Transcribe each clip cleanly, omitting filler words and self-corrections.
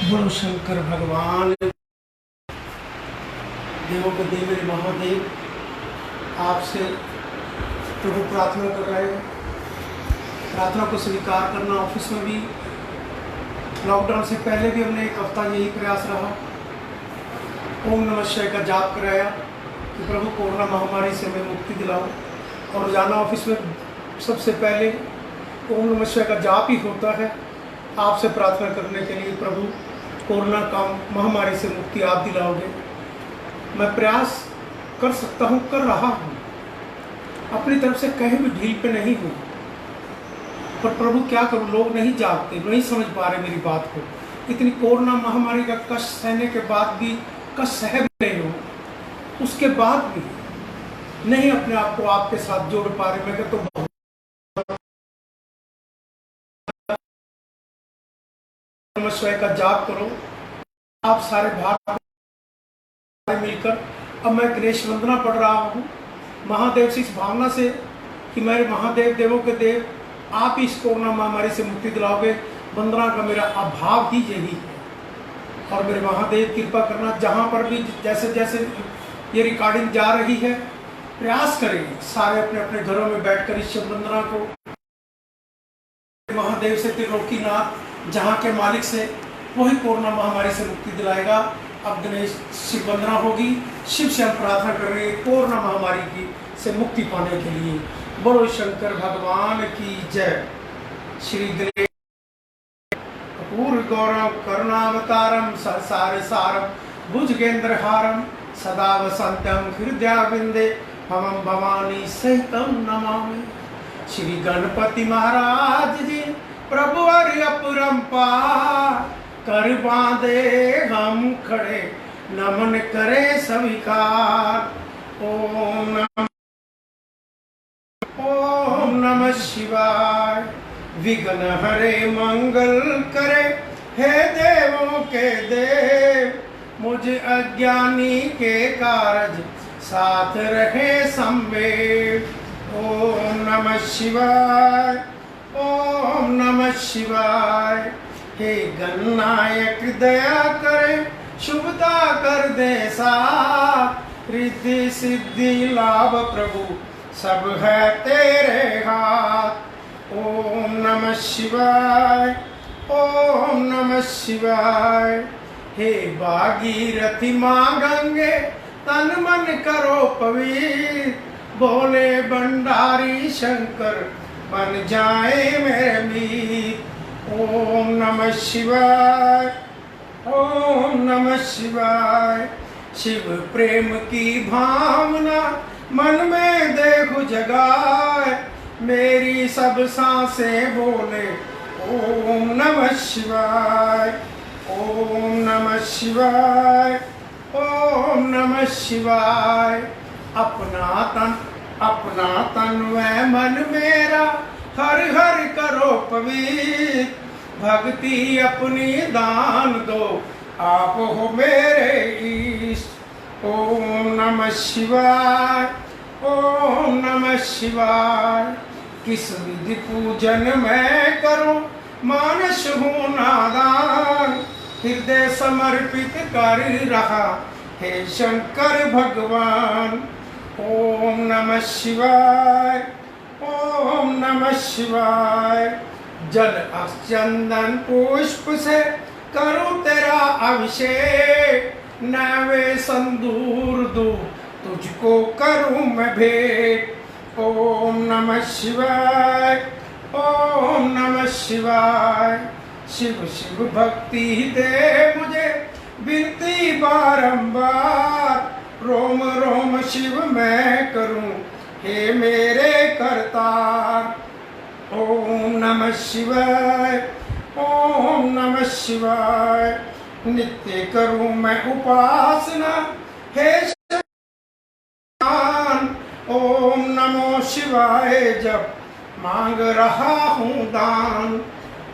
बोलो शंकर भगवान। देवों के देव मेरे महादेव, आपसे प्रभु प्रार्थना कर रहे हैं। प्रार्थना को स्वीकार करना। ऑफिस में भी लॉकडाउन से पहले भी हमने एक हफ्ता यही प्रयास रहा, ओम नमः शिवाय का जाप कराया कि प्रभु कोरोना महामारी से हमें मुक्ति दिलाओ। और रोजाना ऑफिस में सबसे पहले ओम नमः शिवाय का जाप ही होता है, आपसे प्रार्थना करने के लिए प्रभु कोरोना का महामारी से मुक्ति आप दिलाओगे। मैं प्रयास कर सकता हूँ, कर रहा हूँ, अपनी तरफ से कहीं भी ढील पे नहीं हूँ, पर प्रभु क्या करूँ, लोग नहीं जागते, नहीं समझ पा रहे मेरी बात को। इतनी कोरोना महामारी का कष्ट सहने के बाद भी, कष्ट सह भी रहे हो, उसके बाद भी नहीं अपने आप को आपके साथ जोड़ पा रहे। मैं कहता हूँ नमः शिवाय का जाप करो। आप सारे भाग मिलकर, अब मैं गणेश वंदना पढ़ रहा हूँ महादेव से, इस भावना से कि मेरे महादेव, देवों के देव, आप इस कोरोना महामारी से मुक्ति दिलाओगे। वंदना का मेरा अभाव ही यही है। और मेरे महादेव कृपा करना, जहाँ पर भी जैसे जैसे ये रिकॉर्डिंग जा रही है, प्रयास करें सारे अपने अपने घरों में बैठकर इस शिव वंदना को। महादेव से त्रिलोकीनाथ, जहाँ के मालिक से, वही कोरोना महामारी से मुक्ति दिलाएगा। अब गणेश शिव वंदना होगी, शिव से हम प्रार्थना कर रहे हैं कोरोना महामारी की से मुक्ति पाने के लिए। बोलो शंकर भगवान की जय। श्री गणेश कपूर गौरव करुणावतारम संसार सारम भुजगेंद्रहारम सदा वसंतम हृदयाविंदे हमम भवानी सहितम नमामि। श्री गणपति महाराज जी प्रभु हरि अपरंपार, कर बांधे हम खड़े, नमन करे स्वीकार। ओम नमः शिवाय। विघ्न हरे मंगल करे, हे देवों के देव, मुझ अज्ञानी के कारज साथ रहे संवेद। ओम नमः शिवाय, ओम नमः शिवाय। हे गणनायक दया करे, शुभता कर दे साथ, रिद्धि सिद्धि लाभ प्रभु सब है तेरे हाथ। ओम नमः शिवाय, ओम नमः शिवाय। हे भागीरथी माँ गंगे, तन मन करो पवित्र, बोले भंडारी शंकर, बन जाए मेरे मीत। ओम नमः शिवाय, ओम नमः शिवाय। शिव प्रेम की भावना मन में देखो जगाए, मेरी सब सांसें बोले ओम नमः शिवाय, ओम नमः शिवाय, ओम नमः शिवाय। अपना तन व मन मेरा हर हर करो पवित्र, भक्ति अपनी दान दो, आप हो मेरे ईष्ट। ओम नमः शिवाय, ओम नमः शिवाय। किस विधि पूजन मैं करूं, मानस हूँ नादान, हृदय समर्पित कर रहा हे शंकर भगवान। ओम नमः शिवाय, ओम नमः शिवाय। जल चंदन पुष्प से करूं तेरा अभिषेक, नैवे संदूर दूं तुझको करूं मैं भेंट। ओम नमः शिवाय, ओम नमः शिवाय। शिव शिव भक्ति दे मुझे विनती बारंबार, रोम रोम शिव मैं करूं हे मेरे करतार। ओम नमः शिवाय, ओम नमः शिवाय। नित्य करूं मैं उपासना हे शक्तिमान, ओम नमो शिवाय जब मांग रहा हूँ दान।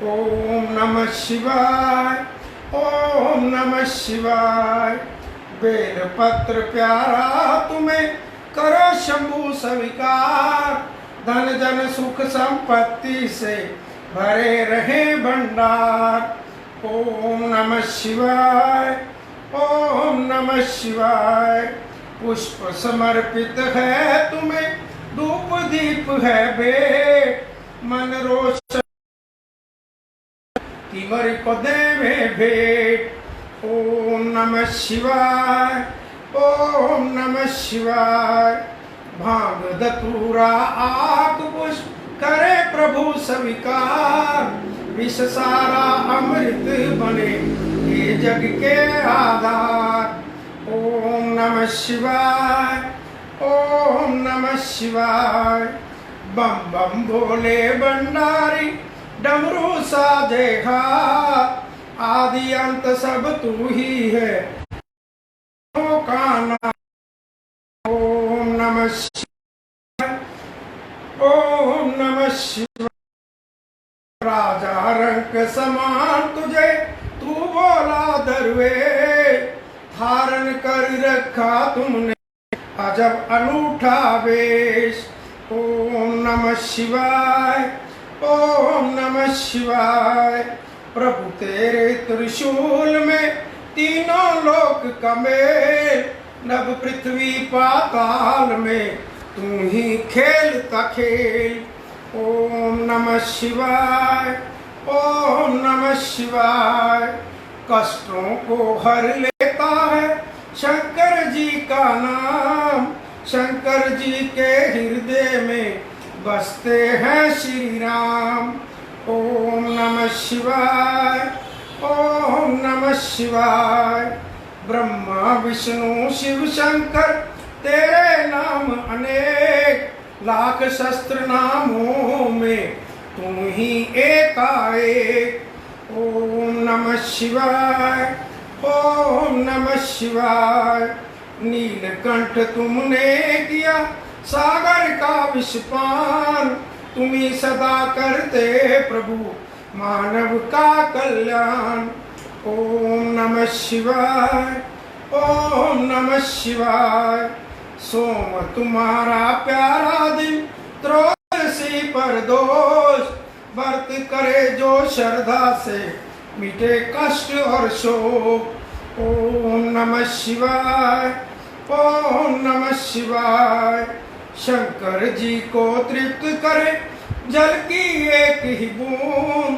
ओम नमः शिवाय, ओम नमः शिवाय। बेल पत्र प्यारा तुम्हें करो शंभु स्वीकार, धन जन सुख संपत्ति से भरे रहे भंडार। ओम नमः शिवाय, ओम नमः शिवाय। पुष्प समर्पित है तुम्हें, धूप दीप है भेंट, मन रोशन तिमर को देवे भेंट। ओम नमः शिवाय, ओम नमः शिवाय। भांग धतूरा आक पुष्प करे प्रभु स्वीकार, विष सारा अमृत बने ये जग के आधार। ओम नमः शिवाय, ओम नमः शिवाय। बम बम बोले भंडारी, डमरू साजेगा, आदि अंत सब तू ही है का नाम। ओम नमः शिवाय, ओम नमः शिवाय। राजा रंग समान तुझे तू बोला दरवे, धारण कर रखा तुमने अजब अनूठा वेश। ओम नमः शिवाय, ओम नमः शिवाय। प्रभु तेरे त्रिशूल में तीनों लोक का मेल, नभ पृथ्वी पाताल में तू ही खेलता खेल। ओम नमः शिवाय, ओम नमः शिवाय। कष्टों को हर लेता है शंकर जी का नाम, शंकर जी के हृदय में बसते हैं श्री राम। ओम नमः शिवाय, ओम नमः शिवाय। ब्रह्मा विष्णु शिव शंकर तेरे नाम अनेक, लाख शस्त्र नामों में तुम ही एकाएक। ओम नमः शिवाय, ओम नमः शिवाय। नीलकंठ तुमने किया सागर का विषपान, तुम ही सदा करते प्रभु मानव का कल्याण। ओम नमः शिवाय, ओम नमः शिवाय। सोम तुम्हारा प्यारा दिन, त्रयोदशी पर दोष, व्रत करे जो श्रद्धा से मिटे कष्ट और शोक। ओम नमः शिवाय, ओम नमः शिवाय। शंकर जी को तृप्त करे जल की एक ही बूंद,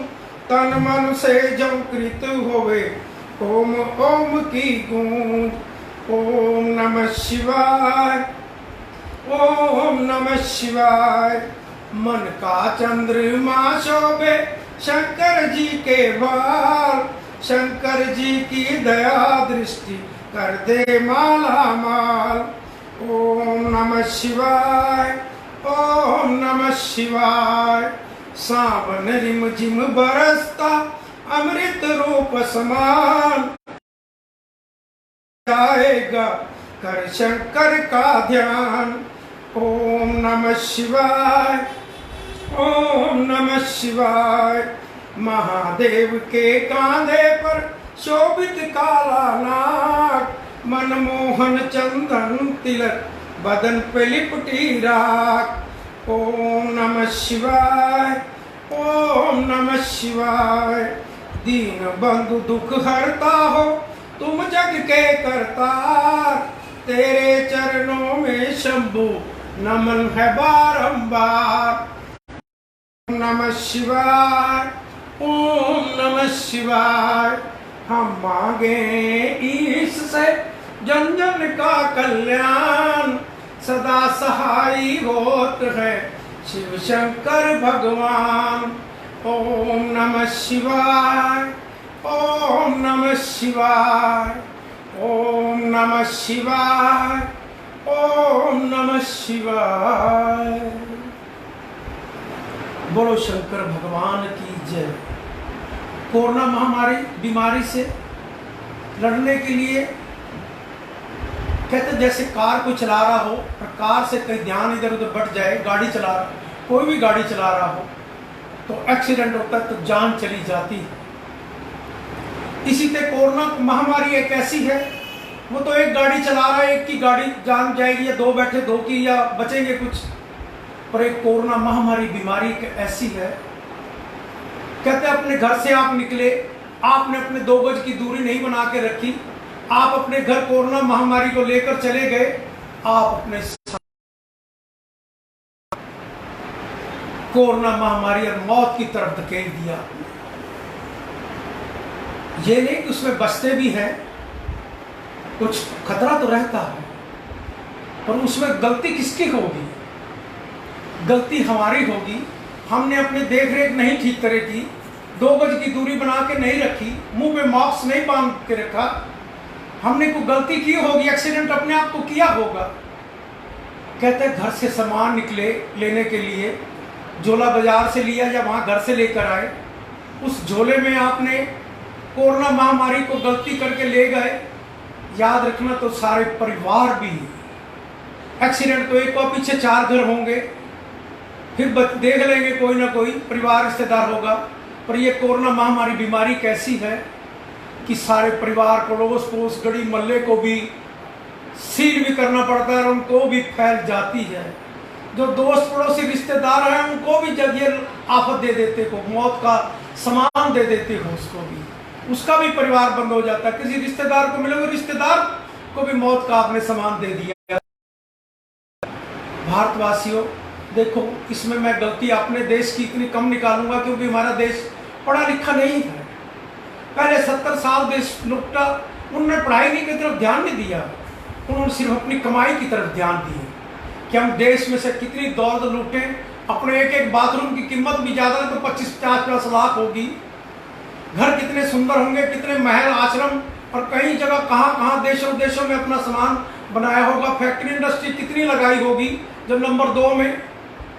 तन मन से जो कृत होवे ओम ओम की गूंज। ओम नमः शिवाय, ओम नमः शिवाय। मन का चंद्रमा शोभे शंकर जी के बाल, शंकर जी की दया दृष्टि कर दे माला माल। ओम नमः शिवाय, ओम नमः शिवाय। सावन रिम झिम बरसता अमृत रूप समान, जाएगा कर शंकर का ध्यान। ओम नमः शिवाय, ओम नमः शिवाय। महादेव के कांधे पर शोभित काला नाग, मनमोहन चंदन तिलक बदन पे लिपटी राख। ओम नमः शिवाय, ओम नमः शिवाय। दीन बंधु दुख हरता हो तुम जग के करतार, तेरे चरणों में शंभु नमन है बारंबार। ओम नमः शिवाय, ओम नमः शिवाय। हम मांगे ईश से जन जन का कल्याण, सदा सहाय होत है शिव शंकर भगवान। ओम नमः शिवाय, ओम नमः शिवाय, ओम नमः शिवाय, ओम नमः शिवाय। बोलो शंकर भगवान की जय। कोरोना महामारी बीमारी से लड़ने के लिए कहते जैसे कार को चला रहा हो और कार से कहीं ध्यान इधर उधर बढ़ जाए, गाड़ी चला रहा, कोई भी गाड़ी चला रहा हो तो एक्सीडेंट होता है, तो जान चली जाती है। इसी तरह कोरोना महामारी एक ऐसी है, वो तो एक गाड़ी चला रहा है, एक की गाड़ी जान जाएगी, या दो बैठे दो की, या बचेंगे कुछ। पर एक कोरोना महामारी बीमारी एक ऐसी है, कहते अपने घर से आप निकले, आपने अपने 2 गज की दूरी नहीं बना के रखी, आप अपने घर कोरोना महामारी को लेकर चले गए, आप अपने कोरोना महामारी और मौत की तरफ धकेल दिया। ये नहीं कि उसमें बचते भी हैं, कुछ खतरा तो रहता है, पर उसमें गलती किसकी होगी? गलती हमारी होगी। हमने अपनी देख रेख नहीं ठीक तरह की, 2 गज की दूरी बना के नहीं रखी, मुंह पे मास्क नहीं बांध के रखा, हमने कोई गलती की होगी, एक्सीडेंट अपने आप को किया होगा। कहते हैं घर से सामान निकले लेने के लिए, झोला बाजार से लिया या वहाँ घर से लेकर आए, उस झोले में आपने कोरोना महामारी को गलती करके ले गए। याद रखना तो सारे परिवार भी, एक्सीडेंट तो एक और पीछे 4 घर होंगे, फिर देख लेंगे कोई ना कोई परिवार रिश्तेदार होगा। पर ये कोरोना महामारी बीमारी कैसी है कि सारे परिवार, पड़ोस पोस, गली मोहल्ले को भी सील भी करना पड़ता है और उनको भी फैल जाती है। जो दोस्त पड़ोसी रिश्तेदार हैं उनको भी जब ये आफत दे देते को, मौत का सामान दे देते हो, उसको भी, उसका भी परिवार बंद हो जाता है। किसी रिश्तेदार को मिले, रिश्तेदार को भी मौत का आपने सामान दे दिया। भारतवासियों देखो, इसमें मैं गलती अपने देश की इतनी कम निकालूंगा क्योंकि हमारा देश पढ़ा लिखा नहीं है। पहले 70 साल देश लुटा, उन्होंने पढ़ाई नहीं की तरफ ध्यान नहीं दिया, उन्होंने सिर्फ अपनी कमाई की तरफ ध्यान दिए कि हम देश में से कितनी दौलत लूटें। अपने एक एक बाथरूम की कीमत भी ज़्यादा है तो 25-50 लाख होगी। घर कितने सुंदर होंगे, कितने महल आश्रम, और कई जगह कहाँ देशों देशों में अपना सामान बनाया होगा। फैक्ट्री इंडस्ट्री कितनी लगाई होगी। जब नंबर 2 में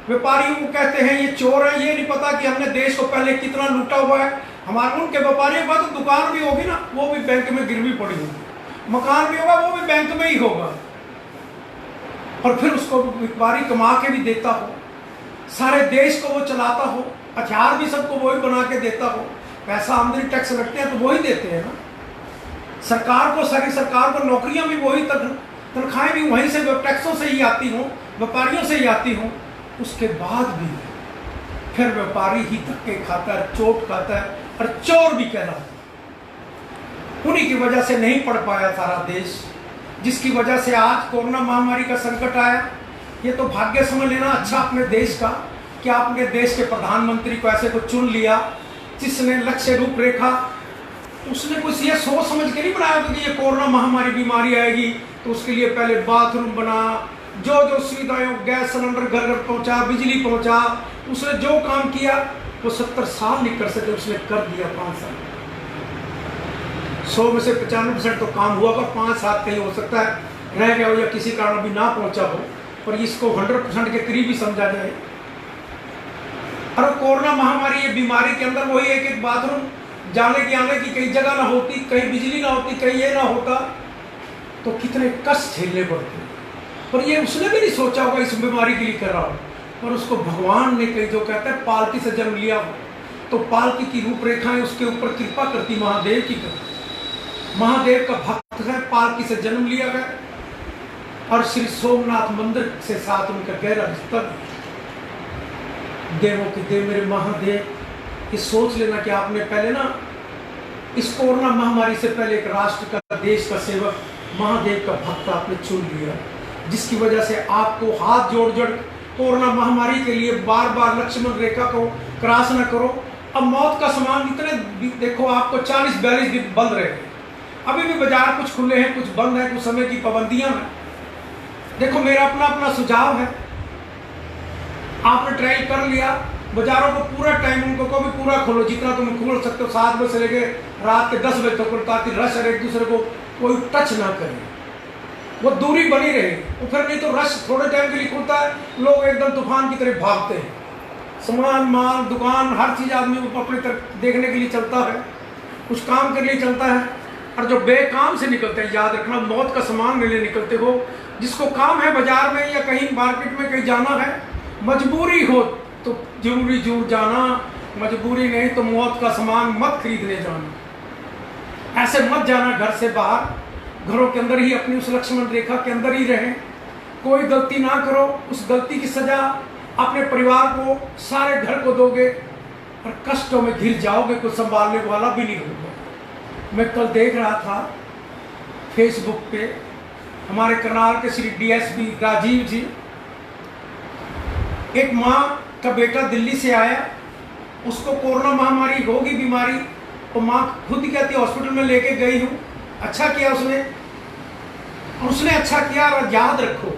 व्यापारियों को कहते हैं ये चोर है, ये नहीं पता कि हमने देश को पहले कितना लूटा हुआ है। हमारे उनके व्यापारियों का तो दुकान भी होगी ना, वो भी बैंक में गिरवी पड़ी होगी, मकान भी होगा, वो भी बैंक में ही होगा, और फिर उसको व्यापारी कमा के भी देता हो, सारे देश को वो चलाता हो, हथियार भी सबको वही बना के देता हो, पैसा आमदनी टैक्स लगते हैं तो वही देते हैं ना। सरकार को, सारी सरकार को नौकरियां भी वही, तनख्वाहें भी वहीं से, टैक्सों से ही आती हों, व्यापारियों से ही आती हों। उसके बाद भी फिर व्यापारी ही धक्के खाता है, चोट खाता है और चोर भी कहलाता है। उन्हीं की वजह से नहीं पढ़ पाया सारा देश, जिसकी वजह से आज कोरोना महामारी का संकट आया। ये तो भाग्य समझ लेना अच्छा अपने देश का कि आपने देश के प्रधानमंत्री को ऐसे को चुन लिया जिसने लक्ष्य रूपरेखा, उसने कुछ ये सोच समझ के नहीं बनाया कि ये कोरोना महामारी बीमारी आएगी तो उसके लिए पहले बाथरूम बना, जो जो सुविधाएं, गैस सिलेंडर घर घर पहुंचा, बिजली पहुंचा, उसने जो काम किया वो 70 साल नहीं कर सके, उसने कर दिया 5 साल। 100 में से 95% तो काम हुआ, पर 5 साल कहीं हो सकता है रह गया हो या किसी कारण अभी ना पहुंचा हो, पर इसको 100% के करीब ही समझा जाए। और कोरोना महामारी ये बीमारी के अंदर वही एक बाथरूम जाने की आने की कई जगह ना होती, कहीं बिजली ना होती, कहीं ये ना होता, तो कितने कष्ट झेलने पड़ते। पर ये उसने भी नहीं सोचा होगा इस बीमारी के लिए कर रहा हो, पर उसको भगवान ने, कहीं जो कहता है पालकी से जन्म लिया हो, तो पालकी की रूपरेखाएं उसके ऊपर कृपा करती, महादेव की करती। महादेव का भक्त है, पालकी से जन्म लिया गया, और श्री सोमनाथ मंदिर से साथ उनका गहरा रिश्ता। देवों के देव मेरे महादेव, ये सोच लेना कि आपने पहले ना इस कोरोना महामारी से पहले एक राष्ट्र का, देश का सेवक, महादेव का भक्त आपने चुन लिया, जिसकी वजह से आपको हाथ जोड़ जोड़ कोरोना महामारी के लिए बार बार लक्ष्मण रेखा को क्रॉस न करो। अब मौत का सामान इतने, देखो आपको 40-42 दिन बंद रहे, अभी भी बाजार कुछ खुले हैं, कुछ बंद है, कुछ समय की पाबंदियां हैं। देखो मेरा अपना अपना सुझाव है, आपने ट्रायल कर लिया, बाजारों को पूरा टाइम उनको को भी पूरा खोलो, जितना तुम खोल सकते हो, 7 बजे से लेकर रात के 10 बजे तक, ताकि रश एक दूसरे को कोई टच ना करे, वो दूरी बनी रहे। तो फिर नहीं तो रश थोड़े टाइम के लिए खुलता है, लोग एकदम तूफान की तरह भागते हैं, सामान माल दुकान हर चीज़ आदमी को अपनी तरफ देखने के लिए चलता है, कुछ काम के लिए चलता है। और जो बेकाम से निकलते हैं, याद रखना मौत का सामान लेने निकलते हो, जिसको काम है बाजार में या कहीं मार्केट में कहीं जाना है, मजबूरी हो तो जरूरी जरूर जाना, मजबूरी नहीं तो मौत का सामान मत खरीदने जाना। ऐसे मत जाना घर से बाहर, घरों के अंदर ही अपनी उस लक्ष्मण रेखा के अंदर ही रहें, कोई गलती ना करो, उस गलती की सजा अपने परिवार को, सारे घर को दोगे और कष्टों में घिर जाओगे, कुछ संभालने वाला भी नहीं होगा। मैं कल देख रहा था फेसबुक पे, हमारे करनाल के श्री डीएसपी राजीव जी, एक माँ का बेटा दिल्ली से आया, उसको कोरोना महामारी होगी बीमारी, तो माँ खुद कहती हॉस्पिटल में लेके गई हूँ। अच्छा किया उसने, और उसने अच्छा किया। और याद रखो,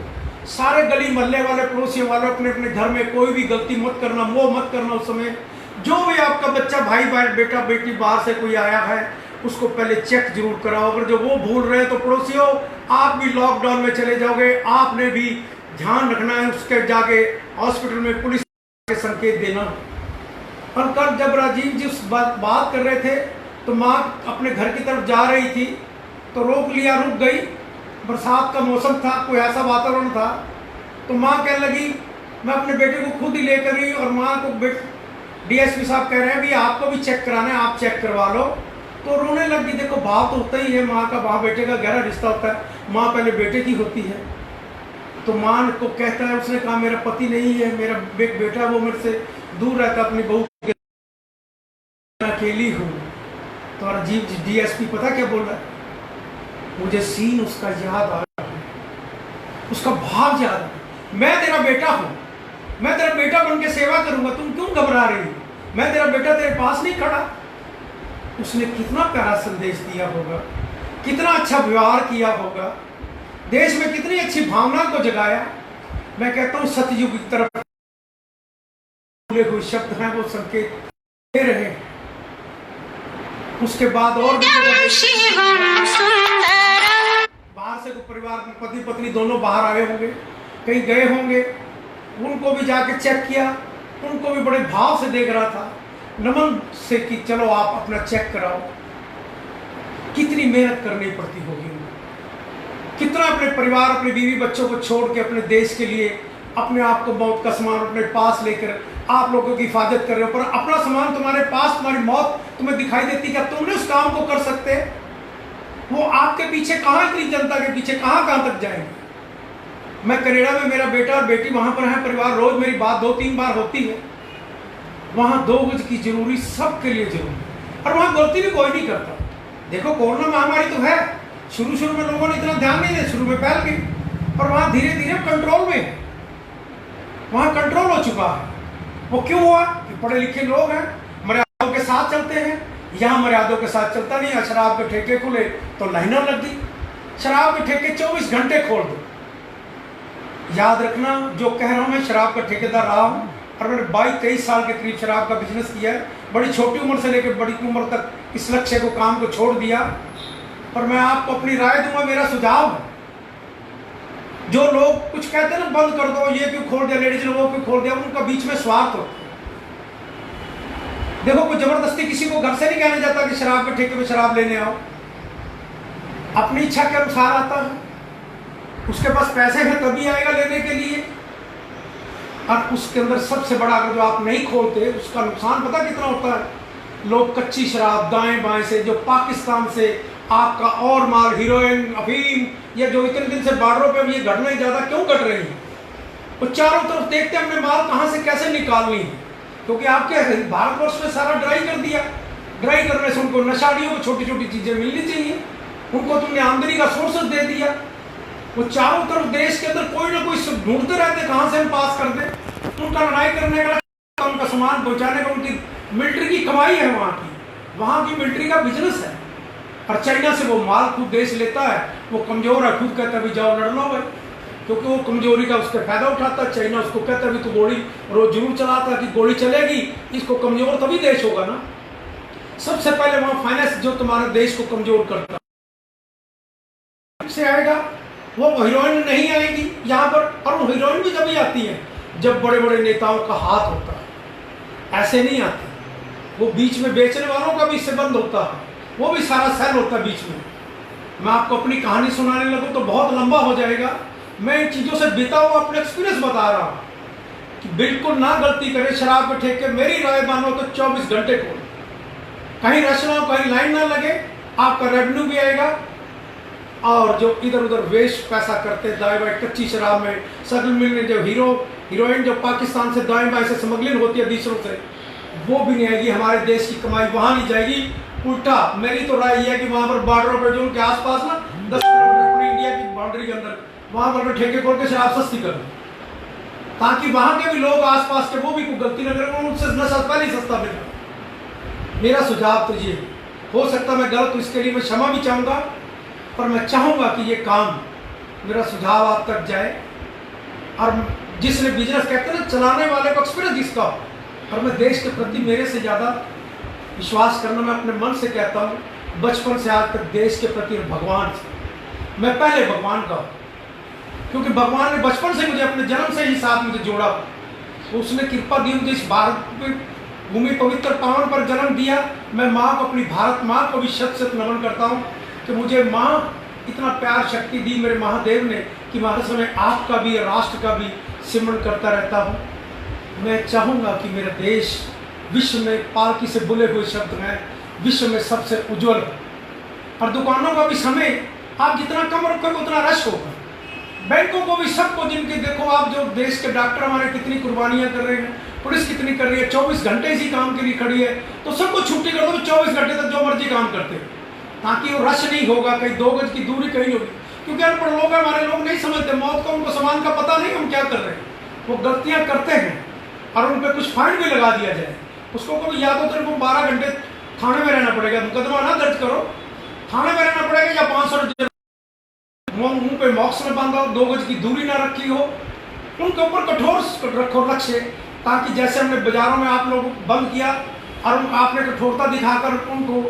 सारे गली मोहल्ले वाले पड़ोसियों वाले अपने अपने घर में कोई भी गलती मत करना, वो मत करना। उस समय जो भी आपका बच्चा, भाई भाई, बेटा बेटी बाहर से कोई आया है, उसको पहले चेक जरूर कराओ। अगर जो वो भूल रहे हैं तो पड़ोसियों, आप भी लॉकडाउन में चले जाओगे, आपने भी ध्यान रखना है। उसके जाके हॉस्पिटल में पुलिस के संकेत देना। और कल जब राजीव जी उस बात कर रहे थे, तो माँ अपने घर की तरफ जा रही थी, तो रोक लिया, रुक गई। बरसात का मौसम था, कोई ऐसा वातावरण था, तो माँ कहने लगी मैं अपने बेटे को खुद ही लेकर गई। और माँ को डीएसपी साहब कह रहे हैं भी आपको भी चेक कराना है, आप चेक करवा लो। तो रोने लगी। देखो, भाव तो होता ही है, माँ का माँ बेटे का गहरा रिश्ता होता है। माँ पहले बेटे की होती है। तो माँ को कहता है, उसने कहा मेरा पति नहीं है, मेरा बेटा वो मेरे से दूर रहता, अपनी बहू के अकेली हूँ। तो राजीव जी डीएसपी पता क्या बोल रहा है, मुझे सीन उसका याद आ रहा है, उसका भाव याद आ, मैं तेरा बेटा हूँ, मैं तेरा बेटा बन के सेवा करूंगा, तुम क्यों घबरा रही हो, मैं तेरा बेटा तेरे पास नहीं खड़ा। उसने कितना प्यारा संदेश दिया होगा, कितना अच्छा व्यवहार किया होगा, देश में कितनी अच्छी भावना को जगाया। मैं कहता हूँ सतयुग की तरफ बोले हुए शब्द हैं, वो संकेत दे रहे हैं। उसके बाद और बाहर से कोई परिवार में पति पत्नी दोनों बाहर आए होंगे, कहीं गए होंगे, उनको भी जाके चेक किया, उनको भी बड़े भाव से देख रहा था, नमन से कि चलो आप अपना चेक कराओ। कितनी मेहनत करनी पड़ती होगी उनको, कितना अपने परिवार, अपने बीवी बच्चों को छोड़ के अपने देश के लिए अपने आप को मौत का सामान अपने पास लेकर आप लोगों की हिफाजत कर रहे हो। पर अपना सामान तुम्हारे पास, तुम्हारी मौत तुम्हें दिखाई देती, क्या तुमने उस काम को कर सकते? वो आपके पीछे कहाँ, इतनी जनता के पीछे कहाँ तक जाएंगे। मैं कनाडा में, मेरा बेटा और बेटी वहां पर है, परिवार रोज मेरी बात 2-3 बार होती है। वहां 2 गज की जरूरी सबके लिए जरूरी, और वहां गलती भी कोई नहीं करता। देखो, कोरोना महामारी तो है, शुरू में लोगों ने इतना ध्यान नहीं दिया, शुरू में फैल गई, और वहां धीरे धीरे कंट्रोल में, वहां कंट्रोल हो चुका है। वो क्यों हुआ? कि पढ़े लिखे लोग हैं, मर्यादाओं के साथ चलते हैं। यहाँ मर्यादों के साथ चलता नहीं है। शराब के ठेके खुले तो लाइनर लग गई, शराब के ठेके 24 घंटे खोल दो। याद रखना, जो कह रहा हूँ, मैं शराब का ठेकेदार रहा हूँ, और मैंने 22-23 साल के करीब शराब का बिजनेस किया है। बड़ी छोटी उम्र से लेकर बड़ी उम्र तक इस लक्ष्य को, काम को छोड़ दिया। पर मैं आपको अपनी राय दूंगा, मेरा सुझाव है, जो लोग कुछ कहते हैं ना, बंद कर दो, ये क्यों खोल दिया, लेडीज लोगों क्यों खोल दिया, उनका बीच में स्वार्थ होता है। देखो, कोई जबरदस्ती किसी को घर से नहीं कहना चाहता कि शराब के ठेके में शराब लेने आओ, अपनी इच्छा के अनुसार आता है। उसके पास पैसे हैं तभी आएगा लेने के लिए। और उसके अंदर सबसे बड़ा, अगर जो आप नहीं खोलते, उसका नुकसान पता कितना होता है। लोग कच्ची शराब दाएं बाएं से, जो पाकिस्तान से आपका और माल, हीरोइन, अफीम, ये जो इतने दिन से बॉर्डरों पे ये घटनाएं ज्यादा क्यों घट रही हैं? वो चारों तरफ देखते हैं हमने माल कहाँ से कैसे निकालनी है, क्योंकि आपके भारतवर्ष में सारा ड्राई कर दिया। ड्राई करने से उनको नशाड़ियों को छोटी छोटी चीजें मिलनी चाहिए, उनको तुमने आमदनी का सोर्स दे दिया। वो चारों तरफ देश के अंदर कोई ना कोई ढूंढते रहते कहाँ से हम पास कर दें। उनका लड़ाई करने का, उनका सामान पहुंचाने का, उनकी मिलिट्री की कमाई है, वहाँ की मिलिट्री का बिजनेस है। और चाइना से वो माल खुद देश लेता है, वो कमजोर है, खुद कहता है भी जाओ लड़ लो भाई, क्योंकि वो कमजोरी का उसका फायदा उठाता है। चाइना उसको कहता है भी तू गोली रोज जरूर चलाता, कि गोली चलेगी, इसको कमजोर तभी देश होगा ना। सबसे पहले वहां फाइनेंस जो तुम्हारे देश को कमजोर करता से आएगा, वो हीरोइन नहीं आएगी यहाँ पर। और वो हीरोइन भी तभी आती है जब बड़े बड़े नेताओं का हाथ होता है, ऐसे नहीं आती। वो बीच में बेचने वालों का भी इससे बंद होता है, वो भी सारा सेल होता है बीच में। मैं आपको अपनी कहानी सुनाने लगूं तो बहुत लंबा हो जाएगा। मैं इन चीज़ों से बीता हुआ अपना एक्सपीरियंस बता रहा हूँ कि बिल्कुल ना गलती करें शराब के ठेके। मेरी राय मानो तो 24 घंटे खोल, कहीं रश ना हो, कहीं लाइन ना लगे, आपका रेवेन्यू भी आएगा। और जो इधर उधर वेस्ट पैसा करते दाएं बाएं कच्ची शराब में, सगल मिलने जो हीरोइन जो पाकिस्तान से दाएं बाएं से स्मगलिंग होती है दूसरों से, वो भी नहीं आएगी। हमारे देश की कमाई वहाँ नहीं जाएगी, उल्टा मेरी तो राय है कि वहां पर बॉर्डरों पर जो उनके आसपास ना 10 किलोमीटर पूरी इंडिया की बाउंड्री के अंदर वहां पर ठेके खोल के शराब सस्ती कर, ताकि वहां के भी लोग आसपास के वो भी कोई गलती न करें, उनसे नशा पहले ही सस्ता मिले। मेरा सुझाव तो ये, हो सकता मैं गलत हूं, इसके लिए मैं क्षमा भी चाहूंगा, पर मैं चाहूंगा कि ये काम, मेरा सुझाव आप तक जाए। और जिसने बिजनेस कहते हैं ना, चलाने वाले को एक्सपीरियंस जिसका, और मैं देश के प्रति मेरे से ज़्यादा विश्वास करना मैं अपने मन से कहता हूँ, बचपन से आज तक देश के प्रति भगवान से, मैं पहले भगवान का, क्योंकि भगवान ने बचपन से मुझे अपने जन्म से ही साथ मुझे जोड़ा, तो उसने कृपा दी मुझे इस भारत में भूमि पवित्र पावन पर जन्म दिया। मैं माँ को, अपनी भारत माँ को भी शत शत नमन करता हूँ कि मुझे माँ इतना प्यार शक्ति दी मेरे महादेव ने कि मैं हर समय आपका भी राष्ट्र का भी सिमरण करता रहता हूँ। मैं चाहूँगा कि मेरा देश विश्व में, पालकी से बुले हुए शब्द हैं, विश्व में सबसे उज्जवल, और दुकानों का भी समय आप जितना कम रखोगे उतना रश होगा, बैंकों को भी, सबको, जिनके देखो आप, जो देश के डॉक्टर हमारे कितनी कुर्बानियां कर रहे हैं, पुलिस कितनी कर रही है, 24 घंटे इसी काम के लिए खड़ी है, तो सबको छुट्टी कर दो, 24 घंटे तक जो मर्जी काम करते हैं, ताकि वो रश नहीं होगा, कहीं 2 गज की दूरी कहीं होगी। क्योंकि अनपढ़ लोग हैं, हमारे लोग नहीं समझते मौत को, उनको सामान का पता नहीं हम क्या कर रहे हैं, वो गलतियां करते हैं और उन पर कुछ फाइन भी लगा दिया जाए, उसको कभी याद हो तो उनको 12 घंटे थाने में रहना पड़ेगा, मुकदमा ना दर्ज करो, थाने में रहना पड़ेगा, या 500 रुपये मुंह पे बॉक्स में बांधा हो, 2 गज की दूरी ना रखी हो, उनके ऊपर कठोर रखो लक्ष्य, ताकि जैसे हमने बाजारों में आप लोग बंद किया और आपने कठोरता दिखाकर उनको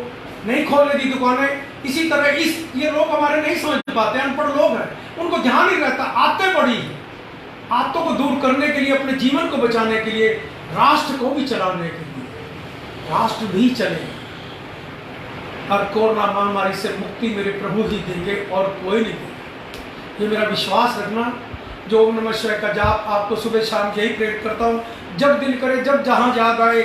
नहीं खोलने दी दुकानें, इसी तरह ये लोग हमारे नहीं समझ पाते, अनपढ़ लोग हैं, उनको ध्यान नहीं रहता, आदतें पड़ी, आदतों को दूर करने के लिए, अपने जीवन को बचाने के लिए, राष्ट्र को भी चलाने के लिए, राष्ट्र भी चले, और कोरोना महामारी से मुक्ति मेरे प्रभु ही देंगे और कोई नहीं देगा। ये मेरा विश्वास रखना। जो ओम नमः शिवाय का जाप आपको सुबह शाम यही प्रेरित करता हूँ, जब दिल करे, जब जहाँ याद आए,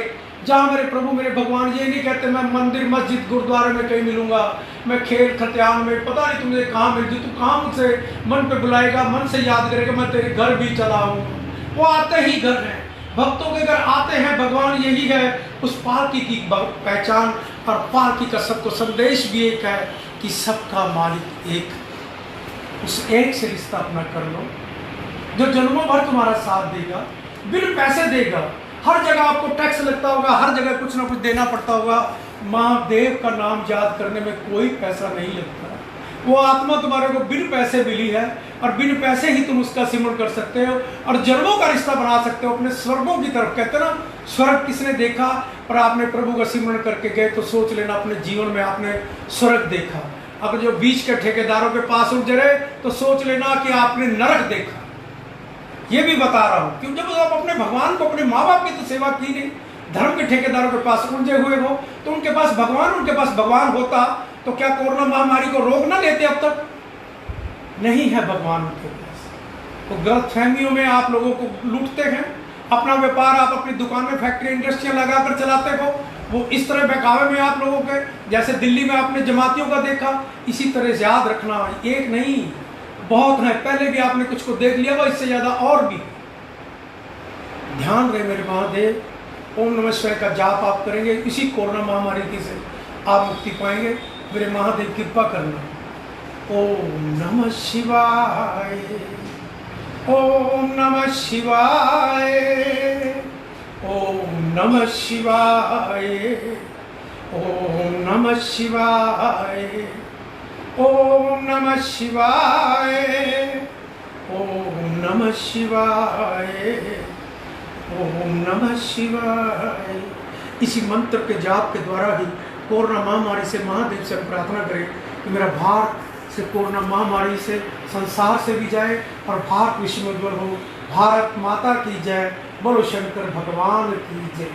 जहाँ मेरे प्रभु मेरे भगवान, ये नहीं कहते मैं मंदिर मस्जिद गुरुद्वारे में कहीं मिलूंगा, मैं खेल खतियान में, पता नहीं तुमने कहाँ मिल, तू कहाँ मुझसे मन पे बुलाएगा, मन से याद करेगा, मैं तेरे घर भी चला हूँ। वो आते ही घर हैं, भक्तों के घर आते हैं भगवान, यही है उस पालकी की पहचान। और पालकी का सबको संदेश भी एक है कि सबका मालिक एक, उस एक से रिश्ता अपना कर लो, जो जन्मों भर तुम्हारा साथ देगा, बिन पैसे देगा। हर जगह आपको टैक्स लगता होगा, हर जगह कुछ ना कुछ देना पड़ता होगा, महादेव का नाम याद करने में कोई पैसा नहीं लगता। वो आत्मा तुम्हारे को बिन पैसे मिली है, और बिन पैसे ही तुम उसका सिमरण कर सकते हो, और जन्मों का रिश्ता बना सकते हो अपने स्वर्गों की तरफ। कहते ना, स्वर्ग किसने देखा, पर आपने प्रभु का सिमरण करके गए तो सोच लेना अपने जीवन में आपने स्वर्ग देखा। अगर जो बीच के ठेकेदारों के पास उठ रहे तो सोच लेना कि आपने नरक देखा। ये भी बता रहा हूँ, क्योंकि जब आप अपने भगवान को, अपने माँ बाप की तो सेवा की नहीं, धर्म के ठेकेदारों के पास उलझे हुए हो, तो उनके पास भगवान होता तो क्या कोरोना महामारी को रोक ना लेते? अब तक नहीं है भगवान उनके पास। तो गलत फहमियों में आप लोगों को लूटते हैं। अपना व्यापार आप अपनी दुकान में, फैक्ट्री, इंडस्ट्रियाँ लगाकर चलाते हो, वो इस तरह बहकावे में आप लोगों के, जैसे दिल्ली में आपने जमातियों का देखा, इसी तरह से याद रखना, एक नहीं बहुत है। पहले भी आपने कुछ को देख लिया, वो इससे ज्यादा और भी। ध्यान रहे मेरे महादेव, ओम नमः शिवाय का जाप आप करेंगे, इसी कोरोना महामारी की से आप मुक्ति पाएंगे। मेरे महादेव कृपा करना। ओम नमः शिवाय, ओम नमः शिवाय, ओम नमः शिवाय, ओम नमः शिवाय, ओम नमः शिवाय, ओम नमः शिवाय, ओम नमः शिवाय। इसी मंत्र के जाप के द्वारा ही कोरोना महामारी से महादेव से हम प्रार्थना करें कि मेरा भारत से कोरोना महामारी से संसार से भी जाए और भारत विश्व में उज्ज्वल हो। भारत माता की जय, बोलो शंकर भगवान की जय।